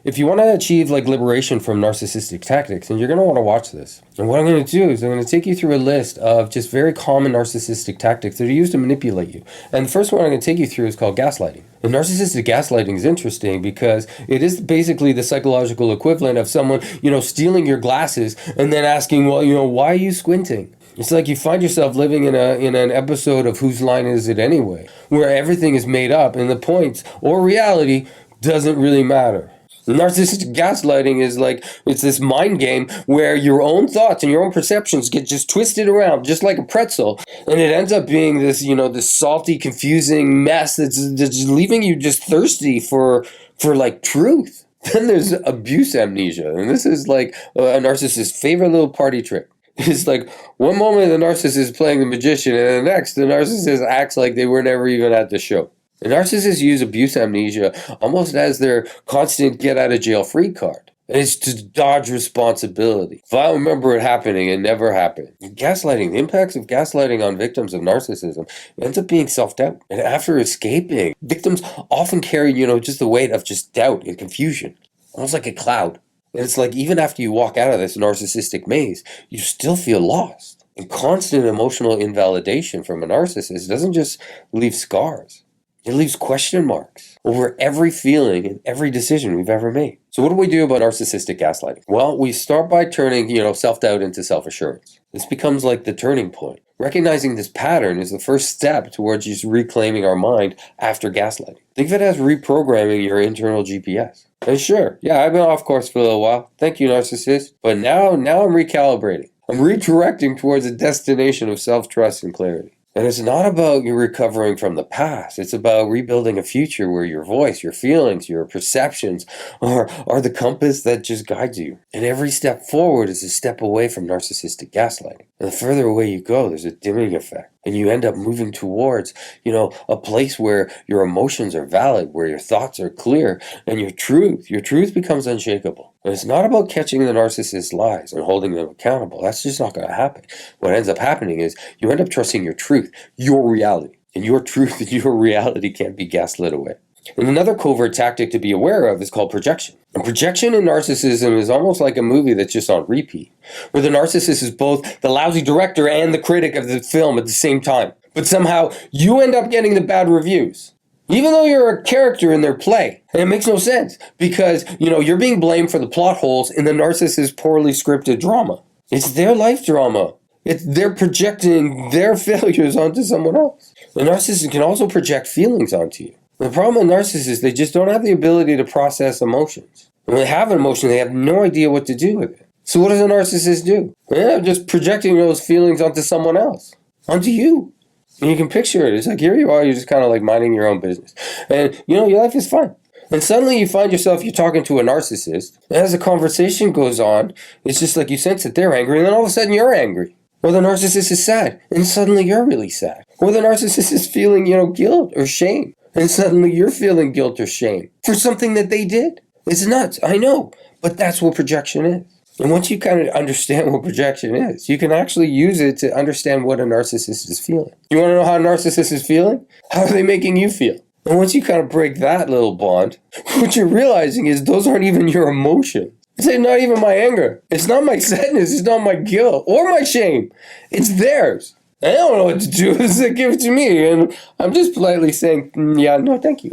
If you want to achieve like liberation from narcissistic tactics, then you're going to want to watch this. And what I'm going to do is I'm going to take you through a list of just very common narcissistic tactics that are used to manipulate you. And the first one I'm going to take you through is called gaslighting. And narcissistic gaslighting is interesting because it is basically the psychological equivalent of someone, stealing your glasses and then asking, well, why are you squinting? It's like you find yourself living in an episode of Whose Line Is It Anyway, where everything is made up and the points or reality doesn't really matter. Narcissistic gaslighting is like, it's this mind game where your own thoughts and your own perceptions get just twisted around, just like a pretzel, and it ends up being this, this salty, confusing mess that's leaving you just thirsty for like truth. Then there's abuse amnesia, and this is like a narcissist's favorite little party trick. It's like one moment the narcissist is playing the magician, and the next the narcissist acts like they were never even at the show. The narcissists use abuse amnesia almost as their constant get-out-of-jail-free card. And it's to dodge responsibility. If I remember it happening, it never happened. Gaslighting, the impacts of gaslighting on victims of narcissism ends up being self-doubt. And after escaping, victims often carry, just the weight of just doubt and confusion, almost like a cloud. And it's like even after you walk out of this narcissistic maze, you still feel lost. And constant emotional invalidation from a narcissist doesn't just leave scars. It leaves question marks over every feeling and every decision we've ever made. So what do we do about narcissistic gaslighting? Well, we start by turning, self-doubt into self-assurance. This becomes like the turning point. Recognizing this pattern is the first step towards just reclaiming our mind after gaslighting. Think of it as reprogramming your internal GPS. And sure, I've been off course for a little while. Thank you, narcissist. But now I'm recalibrating. I'm redirecting towards a destination of self-trust and clarity. And it's not about you recovering from the past. It's about rebuilding a future where your voice, your feelings, your perceptions are the compass that just guides you. And every step forward is a step away from narcissistic gaslighting. And the further away you go, there's a dimming effect. And you end up moving towards, a place where your emotions are valid, where your thoughts are clear, and your truth becomes unshakable. And it's not about catching the narcissist's lies and holding them accountable. That's just not going to happen. What ends up happening is you end up trusting your truth, your reality. And your truth and your reality can't be gaslit away. And another covert tactic to be aware of is called projection. And projection in narcissism is almost like a movie that's just on repeat, where the narcissist is both the lousy director and the critic of the film at the same time. But somehow you end up getting the bad reviews, even though you're a character in their play. And it makes no sense because, you're being blamed for the plot holes in the narcissist's poorly scripted drama. It's their life drama. They're projecting their failures onto someone else. The narcissist can also project feelings onto you. The problem with narcissists, they just don't have the ability to process emotions. When they have an emotion, they have no idea what to do with it. So what does a narcissist do? They end up just projecting those feelings onto someone else, onto you. And you can picture it. It's like, here you are, you're just kind of like minding your own business. And, your life is fun. And suddenly you find yourself, you're talking to a narcissist. And as the conversation goes on, it's just like you sense that they're angry, and then all of a sudden you're angry. Or the narcissist is sad, and suddenly you're really sad. Or the narcissist is feeling, guilt or shame. And suddenly you're feeling guilt or shame for something that they did. It's nuts, I know, but that's what projection is. And once you kind of understand what projection is, you can actually use it to understand what a narcissist is feeling. You want to know how a narcissist is feeling? How are they making you feel? And once you kind of break that little bond, what you're realizing is those aren't even your emotions. It's not even my anger. It's not my sadness. It's not my guilt or my shame. It's theirs. I don't know what to do. It's like, give it to me. And I'm just politely saying, yeah, no, thank you.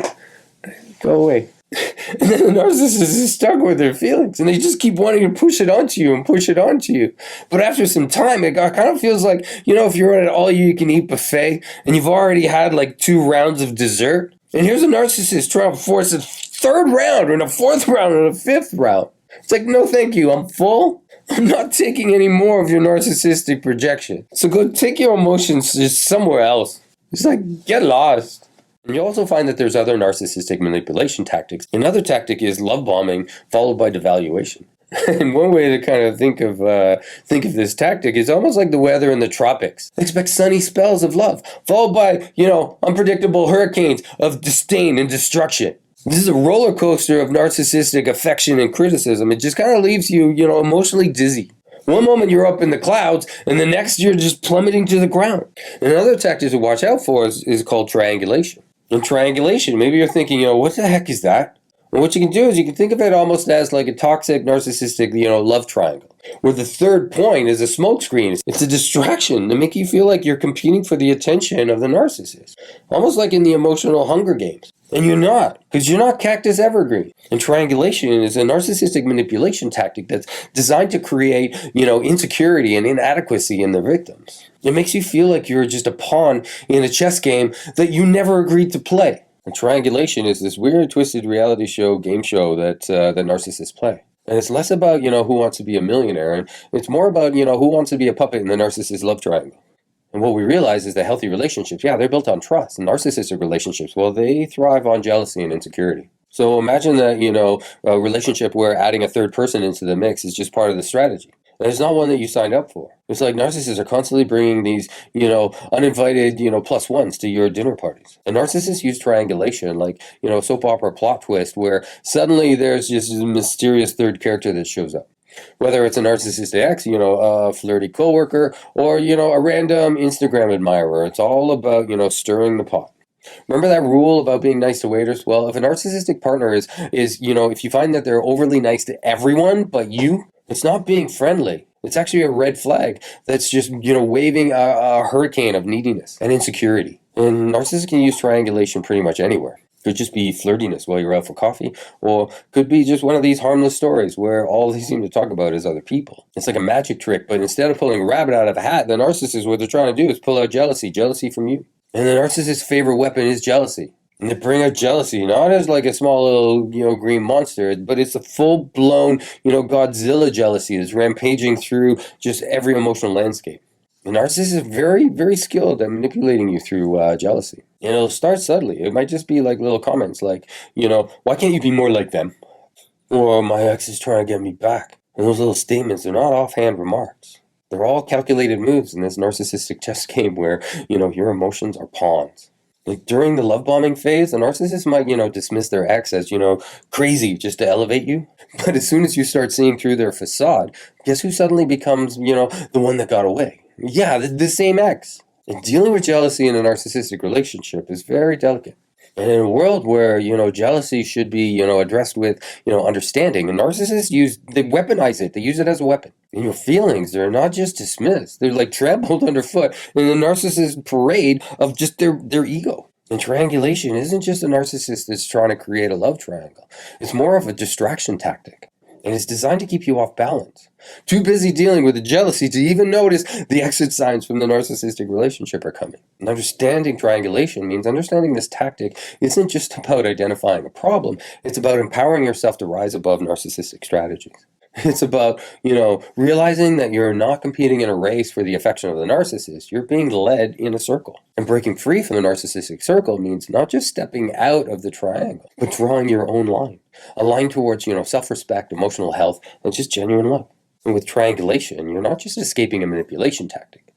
Go away. And then the narcissist is stuck with their feelings. And they just keep wanting to push it onto you and push it onto you. But after some time, it kind of feels like, if you're at an all-you-can-eat buffet and you've already had like 2 rounds of dessert. And here's a narcissist trying to force a 3rd round and a 4th round and a 5th round. It's like, no, thank you. I'm full. I'm not taking any more of your narcissistic projection. So go take your emotions just somewhere else. It's like, get lost. And you also find that there's other narcissistic manipulation tactics. Another tactic is love bombing followed by devaluation. And one way to kind of think of this tactic is almost like the weather in the tropics. Expect sunny spells of love, followed by, unpredictable hurricanes of disdain and destruction. This is a roller coaster of narcissistic affection and criticism. It just kind of leaves you, emotionally dizzy. One moment you're up in the clouds, and the next you're just plummeting to the ground. And another tactic to watch out for is called triangulation. In triangulation, maybe you're thinking, what the heck is that? And what you can do is you can think of it almost as like a toxic, narcissistic, love triangle, where the third point is a smokescreen. It's a distraction to make you feel like you're competing for the attention of the narcissist, almost like in the emotional Hunger Games. And you're not, because you're not Cactus Evergreen. And triangulation is a narcissistic manipulation tactic that's designed to create, insecurity and inadequacy in the victims. It makes you feel like you're just a pawn in a chess game that you never agreed to play. And Triangulation is this weird, twisted reality show, game show that narcissists play. And it's less about, who wants to be a millionaire, and it's more about, who wants to be a puppet in the narcissist love triangle. And what we realize is that healthy relationships, they're built on trust. And narcissistic relationships, well, they thrive on jealousy and insecurity. So imagine that, a relationship where adding a third person into the mix is just part of the strategy. And it's not one that you signed up for. It's like narcissists are constantly bringing these, uninvited, plus ones to your dinner parties. And narcissists use triangulation like, soap opera plot twist where suddenly there's just a mysterious third character that shows up. Whether it's a narcissistic ex, a flirty coworker, or, a random Instagram admirer. It's all about, stirring the pot. Remember that rule about being nice to waiters? Well, if a narcissistic partner is if you find that they're overly nice to everyone but you, it's not being friendly. It's actually a red flag that's just, waving a hurricane of neediness and insecurity. And narcissists can use triangulation pretty much anywhere. Could just be flirtiness while you're out for coffee, or could be just one of these harmless stories where all they seem to talk about is other people. It's like a magic trick, but instead of pulling a rabbit out of a hat, the narcissist, what they're trying to do is pull out jealousy from you. And the narcissist's favorite weapon is jealousy. And they bring out jealousy, not as like a small little, green monster, but it's a full-blown, Godzilla jealousy that's rampaging through just every emotional landscape. The narcissist is very, very skilled at manipulating you through jealousy. And it'll start subtly. It might just be like little comments like, why can't you be more like them? Or my ex is trying to get me back. And those little statements are not offhand remarks. They're all calculated moves in this narcissistic chess game where, your emotions are pawns. Like during the love bombing phase, the narcissist might, dismiss their ex as, crazy just to elevate you. But as soon as you start seeing through their facade, guess who suddenly becomes, the one that got away? Yeah, the same ex. And dealing with jealousy in a narcissistic relationship is very delicate. And in a world where, jealousy should be, addressed with, understanding, and narcissists they weaponize it. They use it as a weapon. And your feelings, they're not just dismissed. They're like trampled underfoot in the narcissist parade of just their ego. And triangulation isn't just a narcissist that's trying to create a love triangle. It's more of a distraction tactic. And it's designed to keep you off balance. Too busy dealing with the jealousy to even notice the exit signs from the narcissistic relationship are coming. And understanding triangulation means understanding this tactic isn't just about identifying a problem. It's about empowering yourself to rise above narcissistic strategies. It's about, realizing that you're not competing in a race for the affection of the narcissist. You're being led in a circle. And breaking free from the narcissistic circle means not just stepping out of the triangle, but drawing your own line. A line towards, self-respect, emotional health, and just genuine love. And with triangulation, you're not just escaping a manipulation tactic.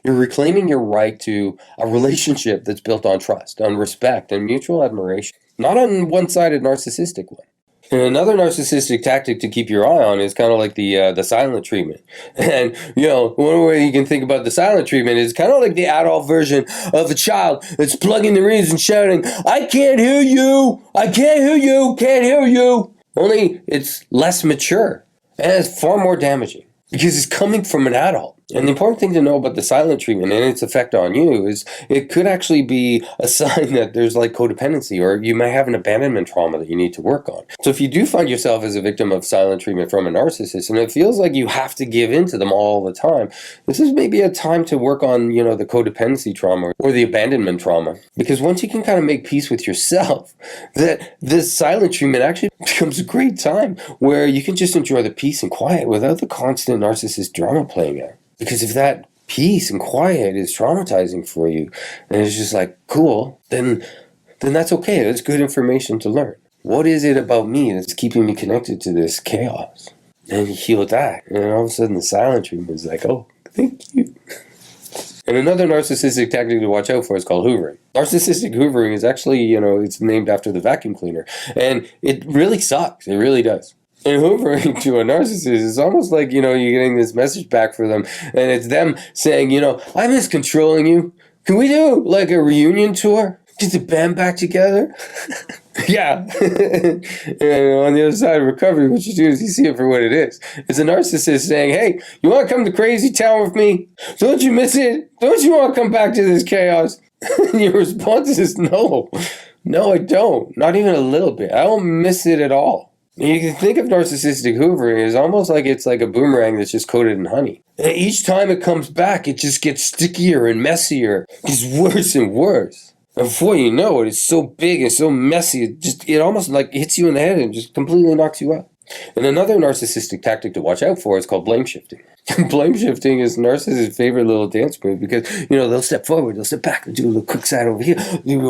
You're reclaiming your right to a relationship that's built on trust, on respect, and mutual admiration. Not on one-sided narcissistic one. And another narcissistic tactic to keep your eye on is kind of like the silent treatment. And, one way you can think about the silent treatment is kind of like the adult version of a child that's plugging their ears and shouting, I can't hear you! I can't hear you! Can't hear you! Only it's less mature. And it's far more damaging because it's coming from an adult. And the important thing to know about the silent treatment and its effect on you is it could actually be a sign that there's like codependency, or you may have an abandonment trauma that you need to work on. So if you do find yourself as a victim of silent treatment from a narcissist and it feels like you have to give in to them all the time, this is maybe a time to work on, the codependency trauma or the abandonment trauma. Because once you can kind of make peace with yourself, that this silent treatment actually becomes a great time where you can just enjoy the peace and quiet without the constant narcissist drama playing out. Because if that peace and quiet is traumatizing for you, and it's just like, cool, then that's okay. That's good information to learn. What is it about me that's keeping me connected to this chaos? And you heal that. And all of a sudden the silent treatment is like, oh, thank you. And another narcissistic tactic to watch out for is called hoovering. Narcissistic hoovering is actually, it's named after the vacuum cleaner. And it really sucks. It really does. And hoovering to a narcissist is almost like, you're getting this message back for them. And it's them saying, I miss controlling you. Can we do like a reunion tour? Get the band back together. Yeah. And on the other side of recovery, what you do is you see it for what it is. It's a narcissist saying, hey, you want to come to Crazy Town with me? Don't you miss it? Don't you want to come back to this chaos? And your response is no. No, I don't. Not even a little bit. I don't miss it at all. And you can think of narcissistic hoovering as almost like it's like a boomerang that's just coated in honey. And each time it comes back, it just gets stickier and messier. It's worse and worse. And before you know it, it's so big and so messy, it almost like hits you in the head and just completely knocks you out. And another narcissistic tactic to watch out for is called blame shifting. Blame shifting is narcissist's favorite little dance move because, they'll step forward, they'll step back, they'll do a little quick side over here, do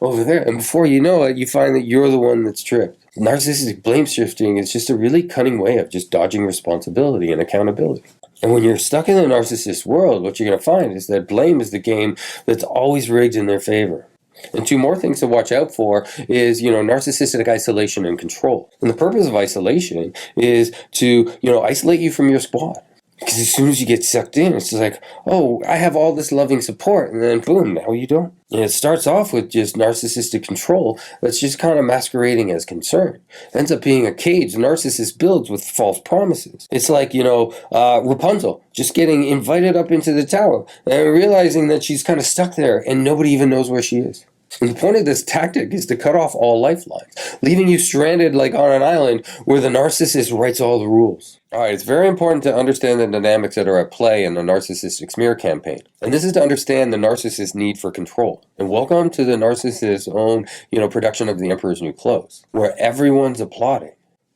over there. And before you know it, you find that you're the one that's tripped. Narcissistic blame shifting is just a really cunning way of just dodging responsibility and accountability. And when you're stuck in the narcissist world, what you're going to find is that blame is the game that's always rigged in their favor. And two more things to watch out for is, narcissistic isolation and control. And the purpose of isolation is to, isolate you from your squad. Because as soon as you get sucked in, it's just like, oh, I have all this loving support, and then boom, now you don't. And it starts off with just narcissistic control that's just kind of masquerading as concern. It ends up being a cage the narcissist builds with false promises. It's like, Rapunzel just getting invited up into the tower and realizing that she's kind of stuck there and nobody even knows where she is. And the point of this tactic is to cut off all lifelines, leaving you stranded like on an island where the narcissist writes all the rules. All right, it's very important to understand the dynamics that are at play in the narcissistic smear campaign. And this is to understand the narcissist's need for control. And welcome to the narcissist's own, production of the Emperor's New Clothes, where everyone's applauding.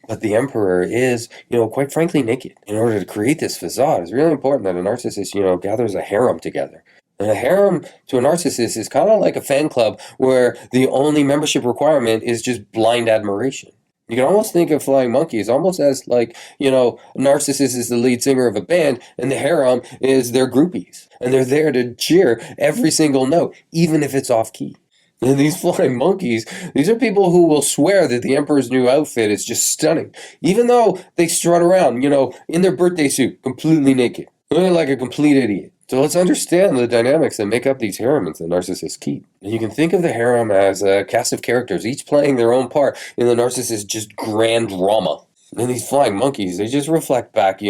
But the emperor is, quite frankly, naked. In order to create this facade, it's really important that a narcissist, gathers a harem together. And a harem to a narcissist is kind of like a fan club where the only membership requirement is just blind admiration. You can almost think of Flying Monkeys almost as like, a narcissist is the lead singer of a band and the harem is their groupies. And they're there to cheer every single note, even if it's off key. And these Flying Monkeys, these are people who will swear that the Emperor's new outfit is just stunning, even though they strut around, in their birthday suit, completely naked. They're like a complete idiot. So let's understand the dynamics that make up these harems that narcissists keep. And you can think of the harem as a cast of characters, each playing their own part in the narcissist's just grand drama. And these Flying Monkeys, they just reflect back,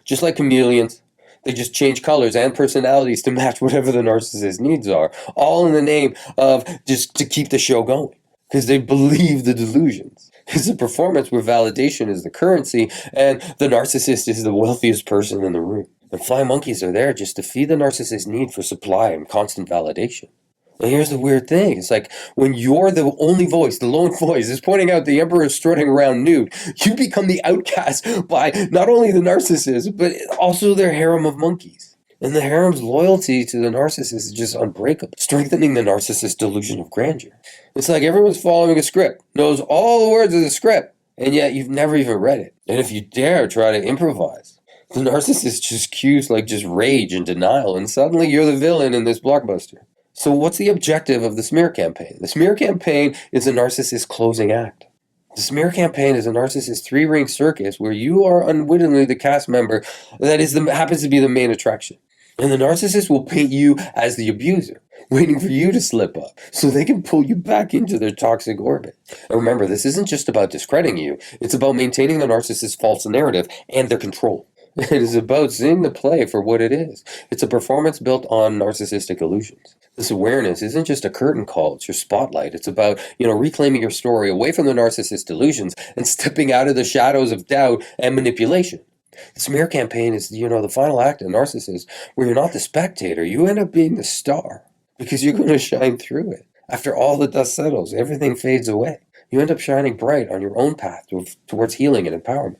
just like chameleons. They just change colors and personalities to match whatever the narcissist's needs are, all in the name of just to keep the show going. Because they believe the delusions. It's a performance where validation is the currency and the narcissist is the wealthiest person in the room. And Flying Monkeys are there just to feed the narcissist's need for supply and constant validation. And here's the weird thing. It's like when you're the only voice, the lone voice, is pointing out the emperor strutting around nude, you become the outcast by not only the narcissist, but also their harem of monkeys. And the harem's loyalty to the narcissist is just unbreakable, strengthening the narcissist's delusion of grandeur. It's like everyone's following a script, knows all the words of the script, and yet you've never even read it. And if you dare try to improvise, the narcissist just cues like just rage and denial, and suddenly you're the villain in this blockbuster. So what's the objective of the smear campaign? The smear campaign is a narcissist's closing act. The smear campaign is a narcissist's three-ring circus where you are unwittingly the cast member that happens to be the main attraction. And the narcissist will paint you as the abuser, waiting for you to slip up so they can pull you back into their toxic orbit. And remember, this isn't just about discrediting you. It's about maintaining the narcissist's false narrative and their control. It is about seeing the play for what it is. It's a performance built on narcissistic illusions. This awareness isn't just a curtain call, it's your spotlight. It's about, reclaiming your story away from the narcissist delusions and stepping out of the shadows of doubt and manipulation. The smear campaign is, the final act of Narcissist where you're not the spectator, you end up being the star because you're going to shine through it. After all the dust settles, everything fades away. You end up shining bright on your own path towards healing and empowerment.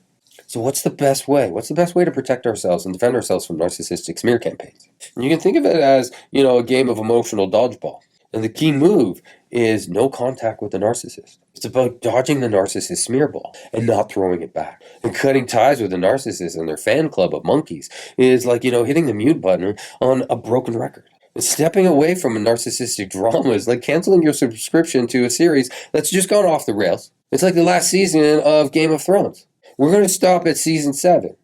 So what's the best way? What's the best way to protect ourselves and defend ourselves from narcissistic smear campaigns? And you can think of it as, a game of emotional dodgeball. And the key move is no contact with the narcissist. It's about dodging the narcissist smear ball and not throwing it back. And cutting ties with the narcissist and their fan club of monkeys is like, hitting the mute button on a broken record. And stepping away from a narcissistic drama is like canceling your subscription to a series that's just gone off the rails. It's like the last season of Game of Thrones. We're going to stop at season 7.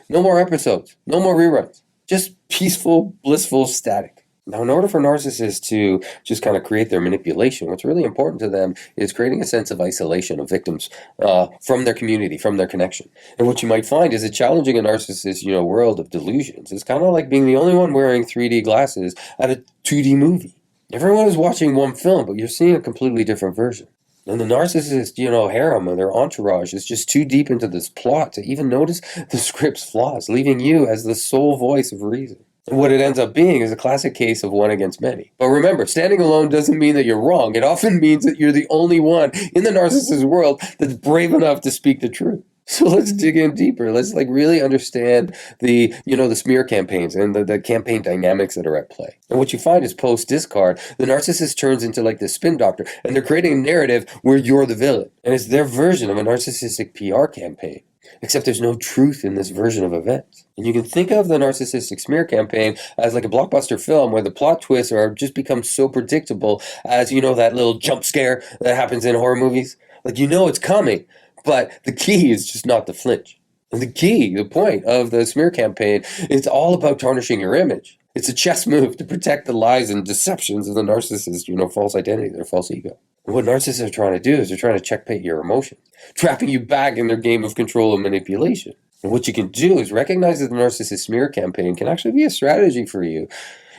No more episodes. No more reruns. Just peaceful, blissful static. Now, in order for narcissists to just kind of create their manipulation, what's really important to them is creating a sense of isolation of victims from their community, from their connection. And what you might find is that challenging a narcissist, world of delusions is kind of like being the only one wearing 3D glasses at a 2D movie. Everyone is watching one film, but you're seeing a completely different version. And the narcissist, harem or their entourage is just too deep into this plot to even notice the script's flaws, leaving you as the sole voice of reason. And what it ends up being is a classic case of one against many. But remember, standing alone doesn't mean that you're wrong. It often means that you're the only one in the narcissist world that's brave enough to speak the truth. So let's dig in deeper. Let's really understand the smear campaigns and the campaign dynamics that are at play. And what you find is post-discard, the narcissist turns into this spin doctor, and they're creating a narrative where you're the villain. And it's their version of a narcissistic PR campaign. Except there's no truth in this version of events. And you can think of the narcissistic smear campaign as like a blockbuster film where the plot twists are just become so predictable as, that little jump scare that happens in horror movies. It's coming, but the key is just not to flinch. And the point of the smear campaign, it's all about tarnishing your image. It's a chess move to protect the lies and deceptions of the narcissist, false identity, their false ego. And what narcissists are trying to do is they're trying to checkmate your emotions, trapping you back in their game of control and manipulation. And what you can do is recognize that the narcissist smear campaign can actually be a strategy for you.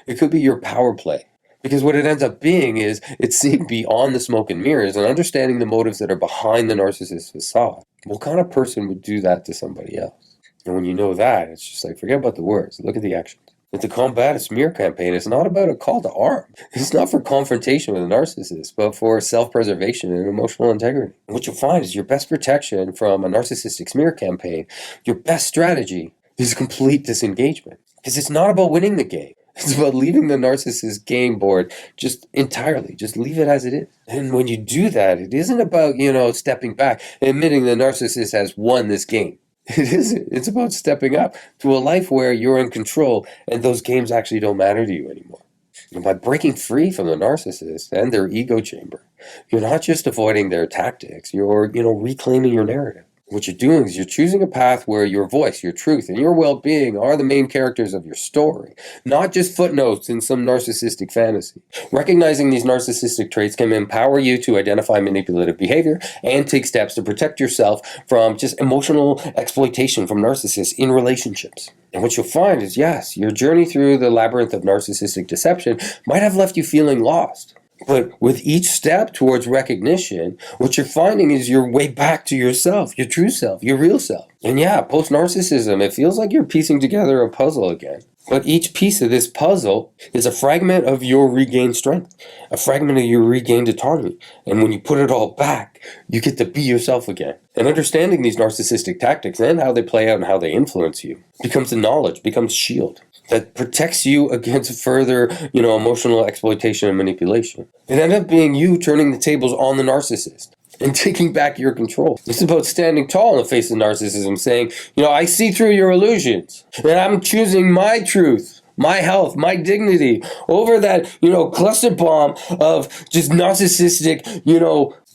It could be your power play. Because what it ends up being is it's seeing beyond the smoke and mirrors and understanding the motives that are behind the narcissist's facade. What kind of person would do that to somebody else? And when you know that, it's just forget about the words, look at the actions. But to combat a smear campaign is not about a call to arms. It's not for confrontation with a narcissist, but for self-preservation and emotional integrity. And what you'll find is your best protection from a narcissistic smear campaign, your best strategy is complete disengagement. Because it's not about winning the game. It's about leaving the narcissist game board just entirely. Just leave it as it is. And when you do that, it isn't about, stepping back and admitting the narcissist has won this game. It isn't. It's about stepping up to a life where you're in control and those games actually don't matter to you anymore. And by breaking free from the narcissist and their ego chamber, you're not just avoiding their tactics, you're, reclaiming your narrative. What you're doing is you're choosing a path where your voice, your truth, and your well-being are the main characters of your story, not just footnotes in some narcissistic fantasy. Recognizing these narcissistic traits can empower you to identify manipulative behavior and take steps to protect yourself from just emotional exploitation from narcissists in relationships. And what you'll find is, yes, your journey through the labyrinth of narcissistic deception might have left you feeling lost. But with each step towards recognition, what you're finding is your way back to yourself, your true self, your real self. And yeah, post-narcissism, it feels like you're piecing together a puzzle again. But each piece of this puzzle is a fragment of your regained strength, a fragment of your regained autonomy. And when you put it all back, you get to be yourself again. And understanding these narcissistic tactics and how they play out and how they influence you becomes a knowledge, becomes a shield that protects you against further, emotional exploitation and manipulation. It ends up being you turning the tables on the narcissist and taking back your control. It's about standing tall in the face of narcissism, saying, I see through your illusions, and I'm choosing my truth, my health, my dignity, over that, cluster bomb of just narcissistic,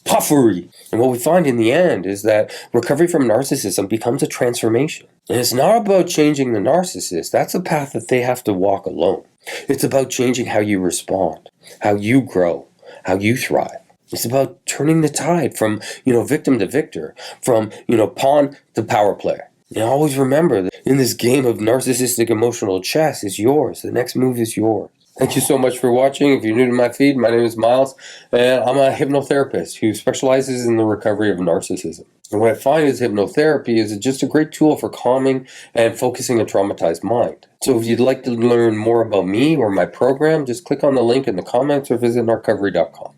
puffery. And what we find in the end is that recovery from narcissism becomes a transformation. And it's not about changing the narcissist. That's a path that they have to walk alone. It's about changing how you respond, how you grow, how you thrive. It's about turning the tide from, victim to victor, from, pawn to power player. And always remember that in this game of narcissistic emotional chess is yours. The next move is yours. Thank you so much for watching. If you're new to my feed, my name is Miles, and I'm a hypnotherapist who specializes in the recovery of narcissism. And what I find is hypnotherapy is just a great tool for calming and focusing a traumatized mind. So if you'd like to learn more about me or my program, just click on the link in the comments or visit narcovery.com.